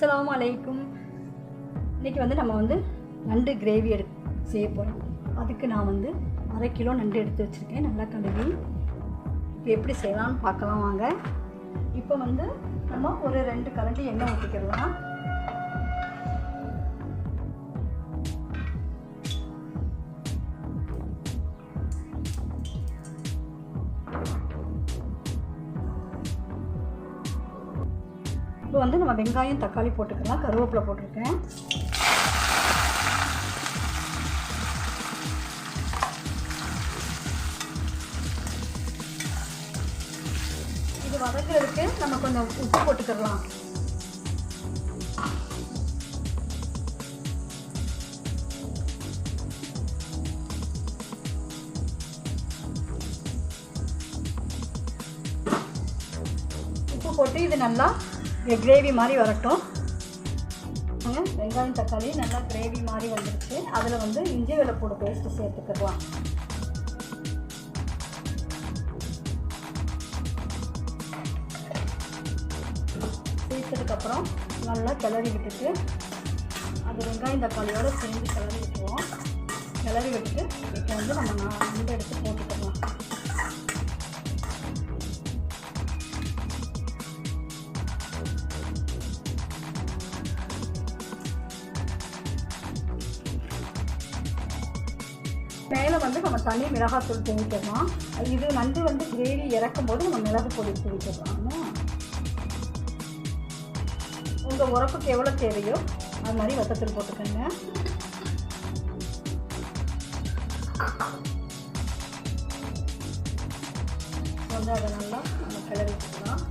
அஸ்ஸலாமு அலைக்கும். இன்றைக்கி நம்ம நண்டு கிரேவி செய்ய போகிறோம். அதுக்கு நான் 1/2 கிலோ நண்டு எடுத்து வச்சுருக்கேன், நல்லா கழுவி. இப்போ எப்படி செய்யலாம்னு பார்க்கலாம் வாங்க. இப்போ நம்ம ஒரு 2 கரண்டி எண்ணெய் ஊற்றிக்கலாம். இப்போ நம்ம வெங்காயம் தக்காளி போட்டுக்கலாம், கருவேப்பிலை போட்டிருக்கேன். இது வதக்குறதுக்கு நம்ம கொஞ்சம் உப்பு போட்டுக்கலாம். உப்பு போட்டு இது நல்லா கிரேவி மாதிரி வரட்டும். வெங்காயம் தக்காளி நல்லா கிரேவி மாதிரி வந்துருச்சு. அதில் இஞ்சி வெள்ளைப்பூடு பேஸ்ட்டு சேர்த்துக்கலாம். சேர்த்ததுக்கப்புறம் நல்லா கிளறி விட்டுட்டு அது வெங்காயம் தக்காளியோடு சேர்ந்து கிளறி விட்டுருவோம். கிளறி விட்டுட்டு இப்போ நம்ம நண்டு எடுத்து போட்டுக்கலாம். மேலே நம்ம தனி மிளகாத்தூள் தூவிக்கலாம். இது நண்டு கிரேவி இறக்கும் போது நம்ம மிளகு பொடி தூவிக்கலாம். உங்கள் உரப்புக்கு எவ்வளோ தேவையோ அது மாதிரி வத்தத்தூள் போட்டுக்கோங்க. அதை நல்லா நம்ம கிளறி வச்சுக்கலாம்.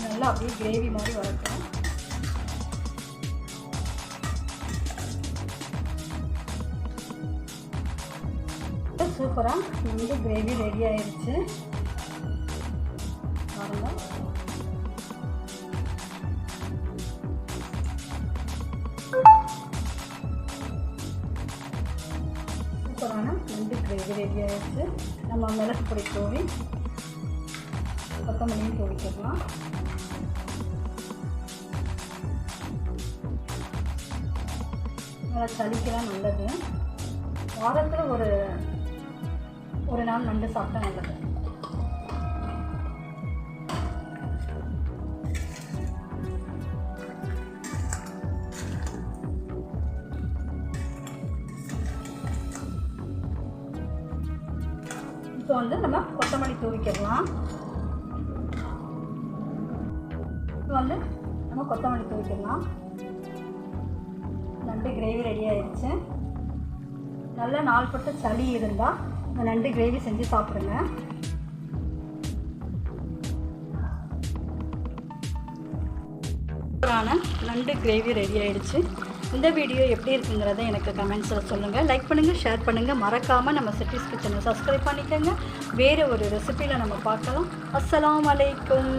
நல்லா அப்படியே கிரேவி மாதிரி வரட்டும். சூப்பராக கிரேவி ரெடி ஆயிடுச்சு பாருங்க. சூப்பரான நண்டு கிரேவி ரெடி ஆயிடுச்சு. நம்ம மிளகு பொடி தூவி கொத்தமல்லியும் தூவிக்கலாம். நல்லா சளிக்கெல்லாம் நல்லது. வாரத்தில் ஒரு நாள் நண்டு சாப்பிட்டா நல்லது. இப்போ நம்ம கொத்தமல்லி தூவிக்கலாம். இப்போ நம்ம கொத்தமல்லி தூவிக்கலாம். நண்டு கிரேவி ரெடி ஆயிடுச்சு. நல்லா நாள்பட்ட சளி இருந்தால் இந்த நண்டு கிரேவி செஞ்சு சாப்பிடுங்க. நண்டு கிரேவி ரெடி ஆயிடுச்சு. இந்த வீடியோ எப்படி இருக்குங்கிறத எனக்கு கமெண்ட்ஸில் சொல்லுங்கள். லைக் பண்ணுங்கள், ஷேர் பண்ணுங்கள். மறக்காமல் நம்ம சிட்டிஸ் கிச்சனை சப்ஸ்கிரைப் பண்ணிக்கோங்க. வேறு ஒரு ரெசிபியில் நம்ம பார்க்கலாம். அஸ்ஸலாமு அலைக்கும்.